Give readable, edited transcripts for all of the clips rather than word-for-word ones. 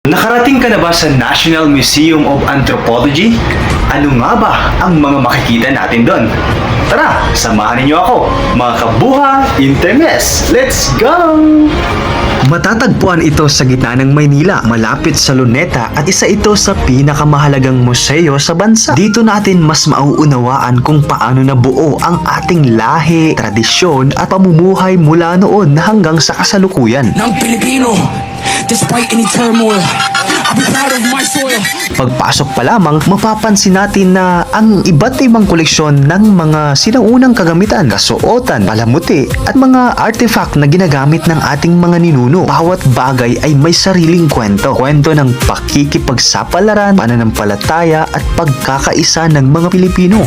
Nakarating ka na ba sa National Museum of Anthropology? Ano nga ba ang mga makikita natin doon? Tara, samahan ninyo ako, mga kabuha Intermes! Let's go! Matatagpuan ito sa gitna ng Maynila, malapit sa Luneta at isa ito sa pinakamahalagang museo sa bansa. Dito natin mas mauunawaan kung paano nabuo ang ating lahi, tradisyon at pamumuhay mula noon hanggang sa kasalukuyan. Ng Pilipino, despite any turmoil, I'll be proud of my soil. Pagpasok pa lamang, mapapansin natin na ang iba't ibang koleksyon ng mga sinaunang kagamitan, kasuotan, palamuti at mga artifact na ginagamit ng ating mga ninuno. Bawat bagay ay may sariling kwento. Kwento ng pakikipagsapalaran, pananampalataya at pagkakaisa ng mga Pilipino.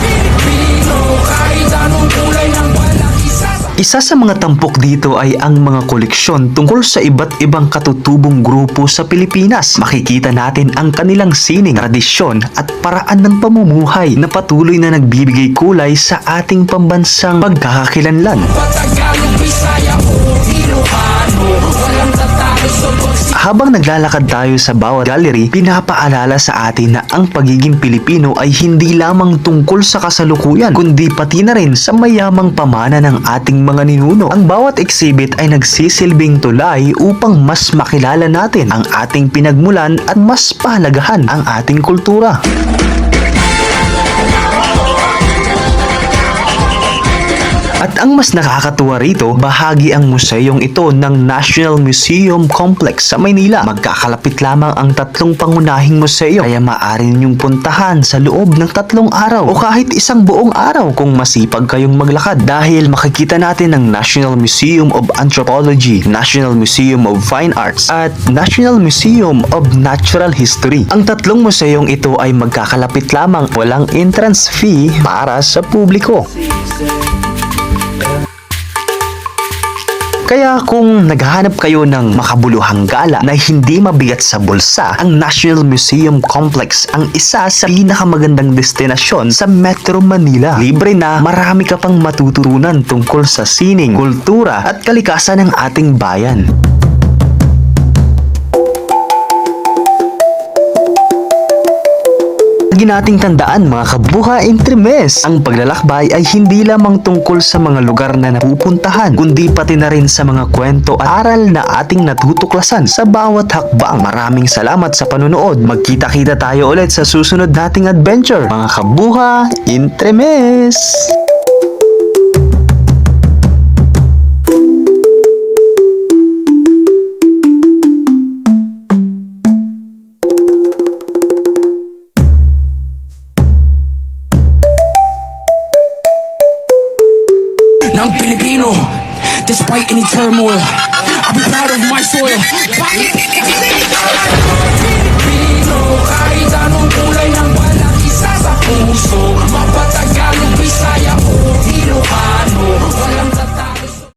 Kahit anong kulay ng walang isa. Isa sa mga tampok dito ay ang mga koleksyon tungkol sa iba't ibang katutubong grupo sa Pilipinas. Makikita natin ang kanilang sining, tradisyon at paraan ng pamumuhay na patuloy na nagbibigay kulay sa ating pambansang pagkakakilanlan. Tagalog, Bisaya o Ilocano, walang tatalo sa Habang naglalakad tayo sa bawat gallery, pinapaalala sa atin na ang pagiging Pilipino ay hindi lamang tungkol sa kasalukuyan, kundi pati na rin sa mayamang pamana ng ating mga ninuno. Ang bawat exhibit ay nagsisilbing tulay upang mas makilala natin ang ating pinagmulan at mas pahalagahan ang ating kultura. At ang mas nakakatuwa rito, bahagi ang museyong ito ng National Museum Complex sa Maynila. Magkakalapit lamang ang tatlong pangunahing museo, kaya maaari ninyong puntahan sa loob ng 3 araw o kahit isang buong araw kung masipag kayong maglakad, dahil makikita natin ang National Museum of Anthropology, National Museum of Fine Arts at National Museum of Natural History. Ang tatlong museyong ito ay magkakalapit lamang, walang entrance fee para sa publiko. Kaya kung naghahanap kayo ng makabuluhang gala na hindi mabigat sa bulsa, ang National Museum Complex ang isa sa pinakamagandang destinasyon sa Metro Manila. Libre na, marami ka pang matututunan tungkol sa sining, kultura at kalikasan ng ating bayan. Lagi nating tandaan, mga kabuha Intermes, ang paglalakbay ay hindi lamang tungkol sa mga lugar na napupuntahan, kundi pati na rin sa mga kwento at aral na ating natutuklasan sa bawat hakbang. Maraming salamat sa panonood. Magkita-kita tayo ulit sa susunod nating adventure, mga kabuha Intermes! ng Pilipino, despite any turmoil, I'll be proud of my soil. Bakit?